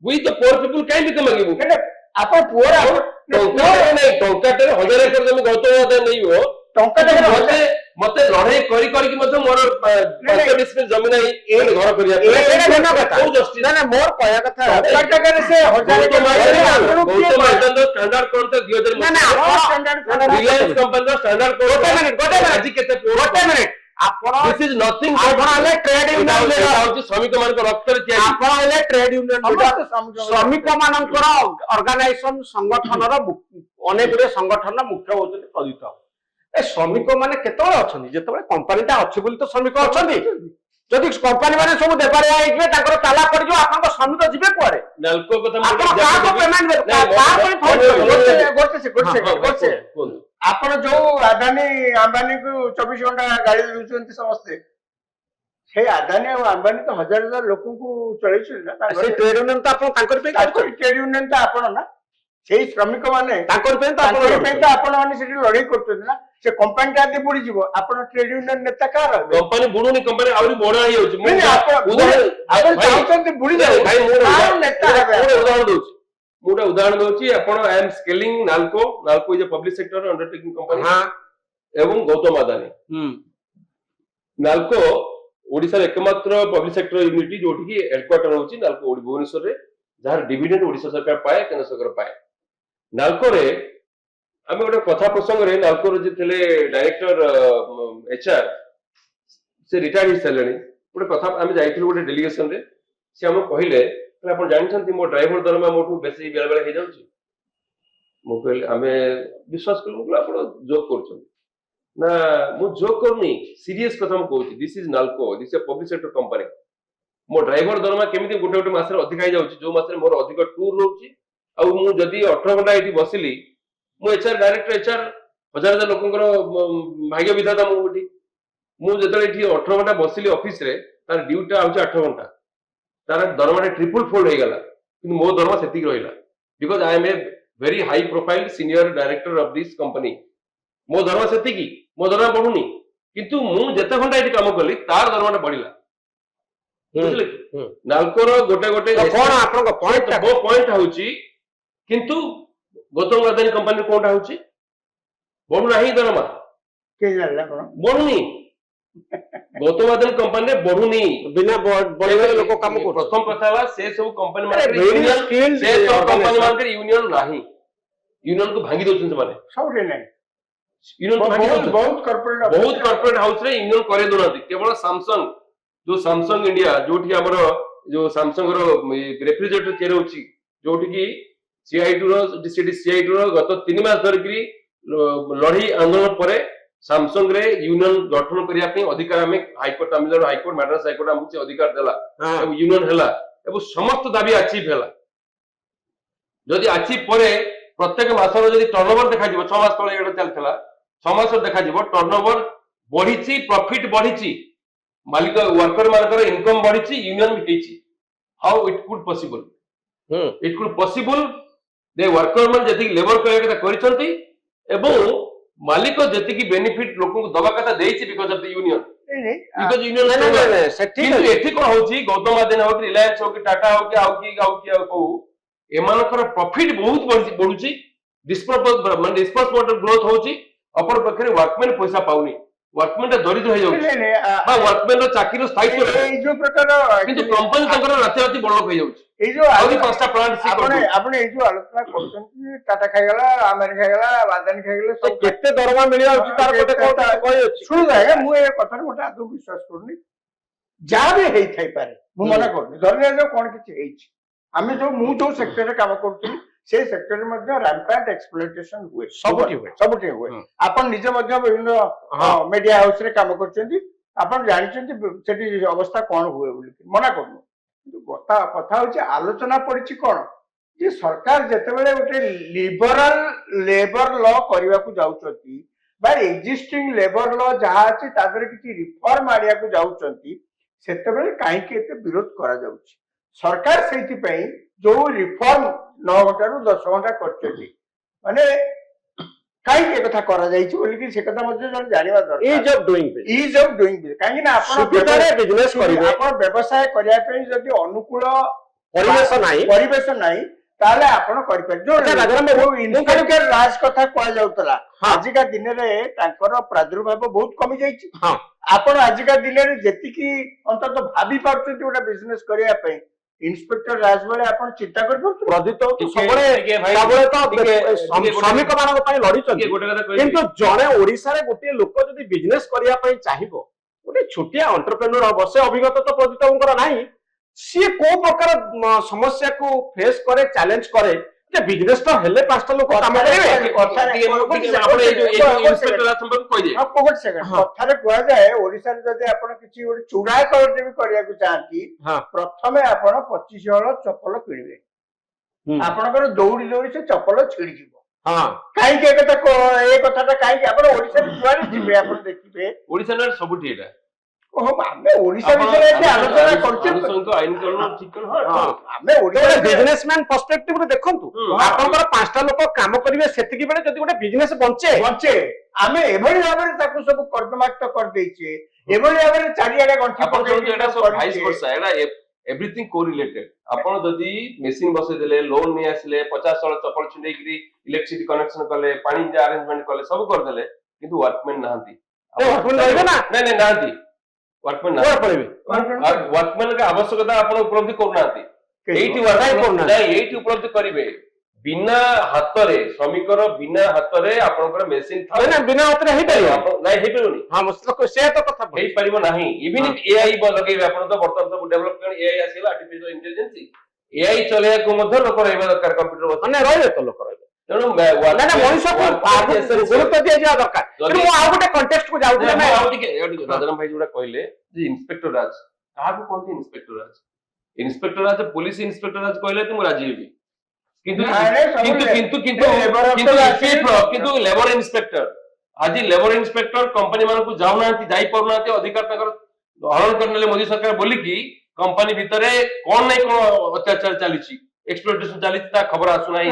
with the poor people କାଇଁ ଭିକ ମାଗିବୁ ଆପଣ ପୁଅର ଟଙ୍କାଟେ ନାଇଁ ଟଙ୍କାଟେ 1000 ଏକର ଜମି ଗୌତମ ଆଦାୟ ନେଇବ ଟଙ୍କାଟେ ମତେ ଲଢେଇ କରି ମୋର 5 ଡିସମିଲ ଜମି ନାହିଁ ଘର କରିବା ନା ମୋର କହିବା କଥା ଟଙ୍କାଟାରେ ସେ 1000 ଗୌତମ ଆଦାୟ ଷ୍ଟାଣ୍ଡାର୍ଡ କଣ ତ 2000 ରିଲାଏନ୍ସ କମ୍ପାନୀର ଷ୍ଟାଣ୍ଡାର୍ଡ କଣ ଆଜି କେତେ ଗୋଟେ ମିନିଟ ଆପଣ this is nothing ଆପଣ ହେଲେ ଟ୍ରେଡ୍ ୟୁନିୟନ ହଉଛି ଶ୍ରମିକ ମାନଙ୍କ ରକ୍ତରେ ତିଆରି ଆପଣ ହେଲେ ଟ୍ରେଡ୍ ୟୁନିୟନ ଶ୍ରମିକ ମାନଙ୍କର ଅର୍ଗାନାଇଜେସନ ସଂଗଠନର ଅନେକ ଗୁଡ଼ିଏ ସଂଗଠନର ମୁଖ୍ୟ ହଉଛନ୍ତି ପ୍ରଦୀପ ଏ ଶ୍ରମିକ ମାନେ କେତେବେଳେ ଅଛନ୍ତି ଯେତେବେଳେ କମ୍ପାନୀଟା ଅଛି ବୋଲି ତ ଶ୍ରମିକ ଅଛନ୍ତି ଯଦି କମ୍ପାନୀ ମାନେ ସବୁ ଦେବାଳିଆ ହେଇଯିବେ ତାଙ୍କର ତାଲା ପଡିଯିବ ଆପଣଙ୍କ ଶ୍ରମିକ ଯିବେ କୁଆଡେ ନାଲକୋ କଥା ଆପଣ କାହାକୁ ପେମେଣ୍ଟ ଦେବେ ଆପଣ ଯୋଉ ଆଦାନୀ ଆମ୍ବାନୀ କୁ 24 ଘଣ୍ଟା ଗାଳି ଦଉଛନ୍ତି ସମସ୍ତେ ସେଇ ଆଦାନୀ ଆଉ ଆମ୍ବାନୀ ତ ହଜାର ହଜାର ଲୋକଙ୍କୁ ଚଳେଇଛନ୍ତି ନା ସେଇ ଟ୍ରେଡ୍ ୟୁନିୟନ ତ ଆପଣ ତାଙ୍କର ଟ୍ରେଡ୍ ୟୁନିୟନ ତ ଆପଣ ନା ସେଇ ଶ୍ରମିକ ମାନେ ତାଙ୍କର ପାଇଁ ତ ଆପଣ ମାନେ ସେଠି ଲଢେଇ କରୁଛନ୍ତି ନା ସେ କମ୍ପାନୀଟା ଯଦି ବୁଡିଯିବ ଆପଣ ଟ୍ରେଡ୍ ୟୁନିୟନ ନେତା କାହାର କମ୍ପାନୀ ବୁଡୁନି କମ୍ପାନୀ ଆହୁରି ବଡ ହେଇଯାଉଛି ଆପଣ ଚାହୁଁଛନ୍ତି ବୁଡିଯାଉ ନେତା ହେବେ ଉଦାହରଣ ଦଉଛି ମୁଁ ଗୋଟେ ଉଦାହରଣ ଦଉଛି ଆପଣ I M scaling NALCO is a public sector undertaking company ଏବଂ ଗୌତମ ଆଦାନୀ ନାଲକୋ ओडिशा एकमात्र पब्लिक सेक्टर यूनिट जोटी की हेडक्वार्टर होची नालको भुवनेश्वर रे जहार डिविडेंड ओडिशा सरकार पाए केंद्र सरकार पाए नालको रे आमे गोटे कथा प्रसंग रे नालको रे जे थिले डायरेक्टर एचआर से रिटायर्ड हिस चलेनी गोटे कथा आमे जाइथिलु गोटे डेलीगेशन रे से हम कहिले आपण जानछंती मो ड्राइवर दरमा मोठू बेसी बेला बेला हे जाउची मो कहले आमे विश्वास करलु आपण जोक करछन ना मु जोक करनी सीरियस कथा हम कहूची this is NALCO this is public sector company मो ड्राइवर दरमा केमिति गोटे गोटे मास रे अधिक जाउची जो मास रे मोर अधिक टूर रहउची आ मु जदी 18 घंटा एठी बसिली मु एचआर डायरेक्टर एचआर हजार हजार लोकंकर भाग्य विधाता मु एठी मु जदे एठी 18 घंटा बसिली ऑफिस रे तार ड्यूटी आउची 8 घंटा तार दरमा ट्रिपल फोल्ड हो गला किंतु मो दरमा सेति रहिला because I am a very high profile senior director of this company मो दरमा सेति की मो दरमा बढ़ुनी किंतु मु जते घंटा एठी काम करली तार दरमाटा बढ़िला बुझले नालकोर गोटे गोटे कोन आपन पॉइंट वो पॉइंट होउची किंतु गौतम अदानी कंपनी कोनटा होउची बढ़ु नाही दरमा के जानला कोन बढ़ुनी गौतम अदानी कंपनी बढ़ुनी बिना बढ़े लोक काम को प्रथम कथा ला से सब कंपनी माने से सब कंपनी माने यूनियन नाही यूनियन को भांगी दोछन से माने सब रे नहीं यूनियन को भांगी दोछन बहुत कॉर्पोरेट हाउस रे यूनियन करे दोनाती केवल सैमसंग जो सैमसंग इंडिया जोठी हमर जो सैमसंग रो रेफ्रिजरेटर के रहउची जोठी की सीआई2 रो डिसिडी सीआई2 रो गत 3 मास धरि की लढी आंदोलन परे सैमसंग रे यूनियन गठन करिया पे अधिकार हमें high court Tamil Nadu high court Madras high court हमसे अधिकार देला अब यूनियन हला अब समस्त दाबी अचीव हला जदि अचीव परे प्रत्येक मासर जदि टर्नओवर देखा जिवो 6 मास तळे एटा चलथला 6 मास देखा जिवो टर्नओवर बढ़ीची प्रॉफिट बढ़ीची मालिक वर्कर मानकर इनकम बढ़ीची यूनियन हेची how it could possible they worker मन जति लेबर करे कथा करिसंती एवं मालिक जति की बेनिफिट लोक दबा कथा देइची because of the union because union किंतु एथि कोन होची गौतम अदानी हो कि रिलायंस हो कि टाटा हो कि आउ को एमानकर प्रॉफिट बहुत बढ़ुची डिस्पर्समेंट ग्रोथ होची अपर पक्षरे वर्कमैन पैसा पाउनी वर्कमैन दरिद्र हो जाउची बा वर्कमैन चाकरी स्थायित्व ए जो प्रकार किंतु कंपनी तंकर राति राति बड़ लोक हो जाउची ए जो आउरी पांचटा प्लांट सी आपण ए जो आलोचना करछन टाटा खाइगला अमेरिका खाइगला अदानी खाइगला सब केते दरमा मिली आउची तार कोटे कोटा कहि अछि सुन जाय मु ए कथा मोटा आदौ विश्वास करनी जा भी हेई थाई पारे मु मना करनी धरने जो कोन किछि हेइछि आमे जो मु जो सेक्टर रे काम करथि से सेक्टर मध्ये रैम्पेंट एक्सप्लॉइटेशन हुए सबठी हुए आपण निजे मध्ये विभिन्न मीडिया हाउस रे काम करछन्ती आपण जानिछन्ती सेठी अवस्था कोन हुए बोली मना करनु कथा होची आलोचना पड़िछि कोन जे सरकार जेतेबेले गोटे लिबरल लेबर लॉ करबा को जाउछन्ती बा एक्जिस्टिंग लेबर लॉ जहा अछि तादरे किछि रिफॉर्म आडिया को जाउछन्ती सेतेबेले काहे के एते विरोध करा जाउछि सरकार सेति पई जो रिफॉर्म 9 घंटा रु 10 घंटा करछन्ती माने काहे के कथा करा जाइछि बोली कि से कथा मध्ये जन जानिबा दरकार इज ऑफ डूइंग काहे ना आपण सुविधारे बिजनेस करिवे आपण व्यवसाय करिया पई जदि अनुकूल ପରିବେଶ ନାହିଁ ତାହେଲେ ଆପଣ କରିପାରିବେ। ଯୋଉ ଇନ୍ସପେକ୍ଟର ରାଜ କଥା କୁହାଯାଉଥିଲା ଆଜିକା ଦିନରେ ତାଙ୍କର ପ୍ରାଦୁର୍ଭାବ ବହୁତ କମି ଯାଇଛି। ଆପଣ ଆଜିକା ଦିନରେ ଯେତିକି ଅନ୍ତତଃ ଭାବି ପାରୁଛନ୍ତି ଗୋଟେ ବିଜନେସ କରିବା ପାଇଁ ଇନ୍ସପେକ୍ଟର ରାଜ ବେଳେ ଆପଣ ଚିନ୍ତା କରିପାରୁଛନ୍ତି। ଶ୍ରମିକ ମାନଙ୍କ ପାଇଁ ଲଢିଛନ୍ତି, କିନ୍ତୁ ଜଣେ ଓଡିଶାରେ ଗୋଟିଏ ଲୋକ ଯଦି ବିଜନେସ କରିବା ପାଇଁ ଚାହିଁବ, ଗୋଟେ ଛୋଟିଆ ଏଣ୍ଟରପ୍ରେନ୍ୟୁର ହବ, ସେ ଅଭିଜ୍ଞତା ତ ପ୍ରଦୀପ ବାବୁଙ୍କର ନାହିଁ। ସିଏ କୋଉ ପ୍ରକାର ସମସ୍ୟାକୁ ଫେସ୍ କରେ, ଚ୍ୟାଲେଞ୍ଜ କରେ ଯେ ବିଜନେସ ତ ହେଲେ 5ଟା ଲୋକ କାମ କରିବେ। କଥାରେ କୁହାଯାଏ ଓଡିଶାରେ ଯଦି ଆପଣ କିଛି ଗୋଟେ ଚୁଡା କଳଟି ବି କରିବାକୁ ଚାହାନ୍ତି ପ୍ରଥମେ ଆପଣ 25 ହଳ ଚପଲ କିଣିବେ। ଆପଣଙ୍କର ଦୌଡ଼ି ଦୌଡ଼ି ସେ ଚପଲ ଛିଡିଯିବ। କାହିଁକି ଏ କଥାଟା କାହିଁକି ଆପଣ ଓଡିଶାରେ ଯୁଆଡେ ଯିବେ ଆପଣ ଦେଖିବେ ଓଡିଶାରେ ସବୁଠି ଏଇଟା ଆମେ ଓଡିଶା ବିଷୟରେ ଏଠି ଆଲୋଚନା କରୁଛୁ। ଆମେ ବିଜନେସମ୍ୟାନ ପର୍ସପେକ୍ଟିଭରେ ଦେଖନ୍ତୁ, ଆପଣଙ୍କର 5ଟା ଲୋକ କାମ କରିବେ ସେତିକି ବେଳେ ଯଦି ଗୋଟେ ବିଜନେସ ବଞ୍ଚେ ଆମେ ଏଭଳି ଭାବରେ ତାକୁ ସବୁ କର୍ଦମାକ୍ତ କରିଦେଇଛେ, ଏଭଳି ଭାବରେ ଚାରିଆଡେ ଗଣ୍ଠି ଏଭ୍ରିଥିଂ କୋରିଲେଟେଡ। ଆପଣ ଯଦି ମେସିନ ବସେଇଦେଲେ, ଲୋନ ନେଇ ଆସିଲେ, 50 ହଳ ଚପଲ ଛିଣ୍ଡେଇକିରି ଇଲେକ୍ଟ୍ରିସିଟି କନେକ୍ସନ କଲେ, ପାଣି ଆରେଞ୍ଜମେଣ୍ଟ କଲେ, ସବୁ କରିଦେଲେ, କିନ୍ତୁ ୱାର୍କମ୍ୟାନ ନାହାନ୍ତି। ନାହାନ୍ତି ୱାର୍କମ୍ୟାନ ଆବଶ୍ୟକତା ଆପଣ ଉପଲବ୍ଧି କରୁନାହାନ୍ତି। ଏଇଠି ଉପଲବ୍ଧି କରିବେ ବିନା ହାତରେ, ଶ୍ରମିକର ବିନା ହାତରେ ଆପଣଙ୍କର ମେସିନ ବିନା ହାତରେ ହେଇପାରିବନି। ହେଇପାରିବ ନାହିଁ। ଇଭିନ ଏଆଇ ଲଗେଇବେ ଆପଣ ତ ବର୍ତ୍ତମାନ ସବୁ ଡେଭଲପ ଏଆଇ ଆସିଲା, ଆର୍ଟିଫିସିଆଲ ଇଣ୍ଟେଲିଜେନ୍ସ। ଏଆଇ ଚଲେଇବାକୁ ମଧ୍ୟ ଲୋକ ରହିବା ଦରକାର, କମ୍ପ୍ୟୁଟର ରହିବେ ତ ଲୋକ ରହିବେ। ତେଣୁ ମଣିଷକୁ ଗୁରୁତ୍ୱ ଦିଆଯିବା ଦରକାର। ଆଉ ଗୋଟେ କଣ୍ଟେକ୍ସଟ କୁ ଯାଉଥିଲେ ରାଜାରାମ ଭାଇ ଯୋଉଟା କହିଲେ ଯେ ଇନ୍ସପେକ୍ଟର ରାଜ, କାହାକୁ କହନ୍ତି ଇନ୍ସପେକ୍ଟର ରାଜ? ଇନ୍ସପେକ୍ଟର ରାଜ ପୋଲିସ ଇନ୍ସପେକ୍ଟର ରାଜ କହିଲେ ମୁଁ ରାଜି ହେବି, କିନ୍ତୁ ଲେବର ଇନ୍ସପେକ୍ଟର, ଆଜି ଲେବର ଇନ୍ସପେକ୍ଟର କମ୍ପାନୀ ମାନଙ୍କୁ ଯାଉନାହାନ୍ତି, ଯାଇପାରୁନାହାନ୍ତି, ଅଧିକାର ତାଙ୍କର ହରଣ କରିନେଲେ ମୋଦି ସରକାର ବୋଲିକି କମ୍ପାନୀ ଭିତରେ କଣ ନାଇଁ କଣ ଅତ୍ୟାଚାର ଚାଲିଛି, ଏକ୍ସପ୍ଲୋଇଟେସନ ଚାଲିଛି, ତା ଖବର ଆସୁନାହିଁ।